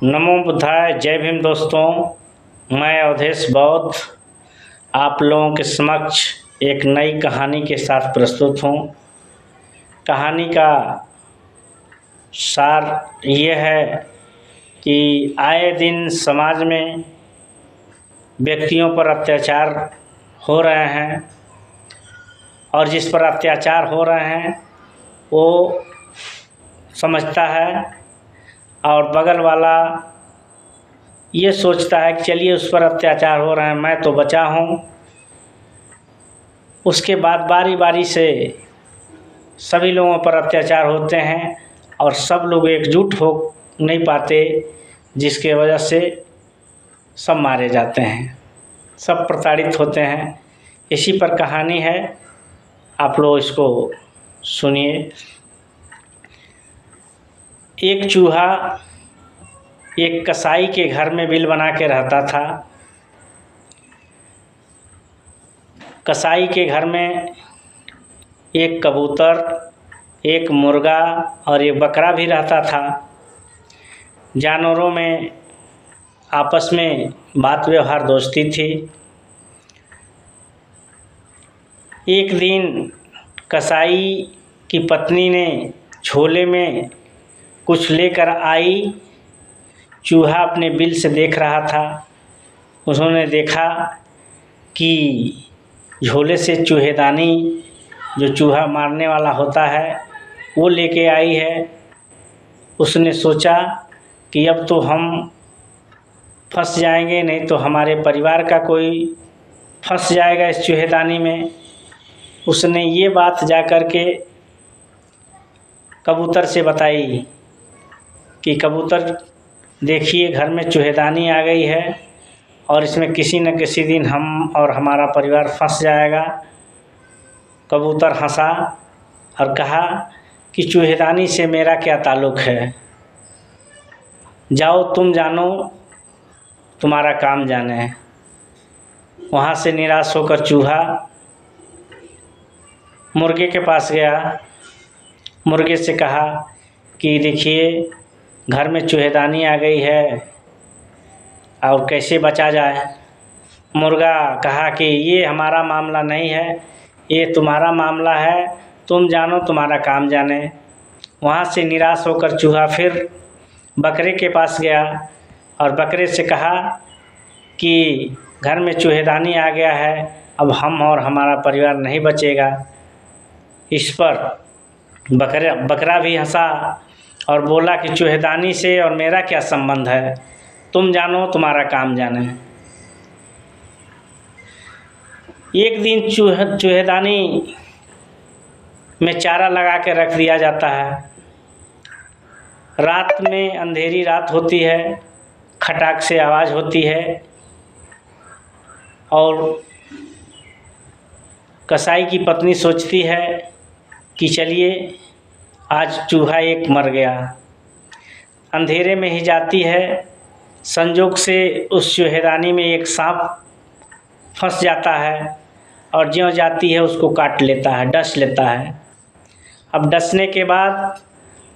नमो बुद्धाय। जय भीम दोस्तों, मैं अवधेश बौद्ध आप लोगों के समक्ष एक नई कहानी के साथ प्रस्तुत हूँ। कहानी का सार ये है कि आए दिन समाज में व्यक्तियों पर अत्याचार हो रहे हैं और जिस पर अत्याचार हो रहे हैं वो समझता है और बगल वाला ये सोचता है कि चलिए उस पर अत्याचार हो रहे हैं, मैं तो बचा हूँ। उसके बाद बारी बारी से सभी लोगों पर अत्याचार होते हैं और सब लोग एकजुट हो नहीं पाते, जिसके वजह से सब मारे जाते हैं, सब प्रताड़ित होते हैं। इसी पर कहानी है, आप लोग इसको सुनिए। एक चूहा एक कसाई के घर में बिल बना के रहता था। कसाई के घर में एक कबूतर, एक मुर्गा और एक बकरा भी रहता था। जानवरों में आपस में बात व्यवहार दोस्ती थी। एक दिन कसाई की पत्नी ने झोले में कुछ लेकर आई। चूहा अपने बिल से देख रहा था। उन्होंने देखा कि झोले से चूहेदानी, जो चूहा मारने वाला होता है, वो लेके आई है। उसने सोचा कि अब तो हम फंस जाएंगे, नहीं तो हमारे परिवार का कोई फंस जाएगा इस चूहेदानी में। उसने ये बात जा कर के कबूतर से बताई कि कबूतर देखिए, घर में चूहेदानी आ गई है और इसमें किसी न किसी दिन हम और हमारा परिवार फंस जाएगा। कबूतर हंसा और कहा कि चूहेदानी से मेरा क्या ताल्लुक़ है, जाओ तुम जानो, तुम्हारा काम जाने। वहाँ से निराश होकर चूहा मुर्गे के पास गया। मुर्गे से कहा कि देखिए, घर में चूहेदानी आ गई है और कैसे बचा जाए। मुर्गा कहा कि ये हमारा मामला नहीं है, ये तुम्हारा मामला है, तुम जानो, तुम्हारा काम जाने। वहाँ से निराश होकर चूहा फिर बकरे के पास गया और बकरे से कहा कि घर में चूहेदानी आ गया है, अब हम और हमारा परिवार नहीं बचेगा। इस पर बकरा भी हंसा और बोला कि चूहेदानी से और मेरा क्या संबंध है, तुम जानो, तुम्हारा काम जाने। एक दिन चूहेदानी में चारा लगा के रख दिया जाता है। रात में अंधेरी रात होती है, खटाक से आवाज़ होती है और कसाई की पत्नी सोचती है कि चलिए आज चूहा एक मर गया। अंधेरे में ही जाती है, संजोग से उस चूहेदानी में एक सांप फंस जाता है और ज्यों जाती है उसको काट लेता है, डस लेता है। अब डसने के बाद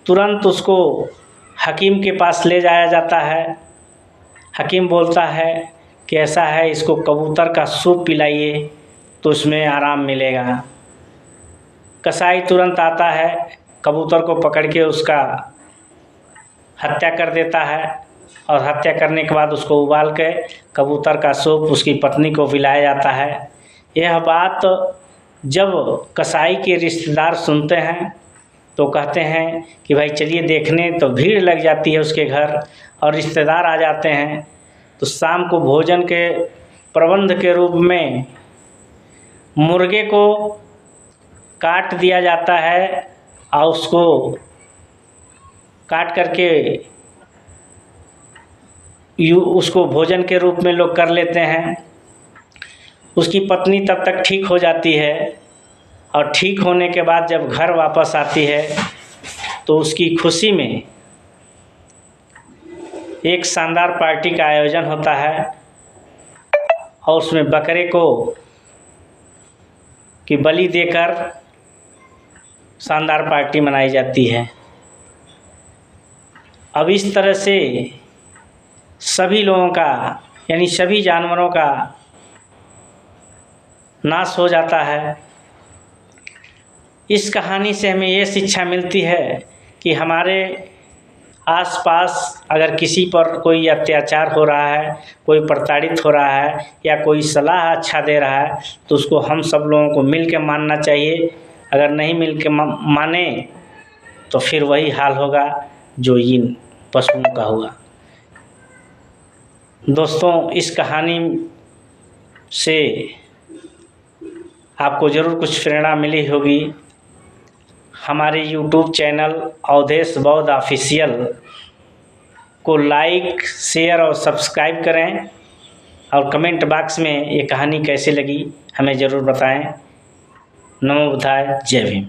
तुरंत उसको हकीम के पास ले जाया जाता है। हकीम बोलता है कि ऐसा है, इसको कबूतर का सूप पिलाइए तो उसमें आराम मिलेगा। कसाई तुरंत आता है, कबूतर को पकड़ के उसका हत्या कर देता है और हत्या करने के बाद उसको उबाल के कबूतर का सूप उसकी पत्नी को पिलाया जाता है। यह बात जब कसाई के रिश्तेदार सुनते हैं तो कहते हैं कि भाई चलिए देखने, तो भीड़ लग जाती है उसके घर और रिश्तेदार आ जाते हैं। तो शाम को भोजन के प्रबंध के रूप में मुर्गे को काट दिया जाता है और उसको काट करके उसको भोजन के रूप में लोग कर लेते हैं। उसकी पत्नी तब तक ठीक हो जाती है और ठीक होने के बाद जब घर वापस आती है तो उसकी खुशी में एक शानदार पार्टी का आयोजन होता है और उसमें बकरे को की बलि देकर शानदार पार्टी मनाई जाती है। अब इस तरह से सभी लोगों का यानी सभी जानवरों का नाश हो जाता है। इस कहानी से हमें ये शिक्षा मिलती है कि हमारे आसपास अगर किसी पर कोई अत्याचार हो रहा है, कोई प्रताड़ित हो रहा है या कोई सलाह अच्छा दे रहा है तो उसको हम सब लोगों को मिल के मानना चाहिए। अगर नहीं मिल के माने तो फिर वही हाल होगा जो इन पशुओं का हुआ। दोस्तों, इस कहानी से आपको ज़रूर कुछ प्रेरणा मिली होगी। हमारे YouTube चैनल अवधेश बौद्ध ऑफिशियल को लाइक, शेयर और सब्सक्राइब करें और कमेंट बॉक्स में ये कहानी कैसे लगी हमें ज़रूर बताएं। नमो बुद्धाय, जय भीम।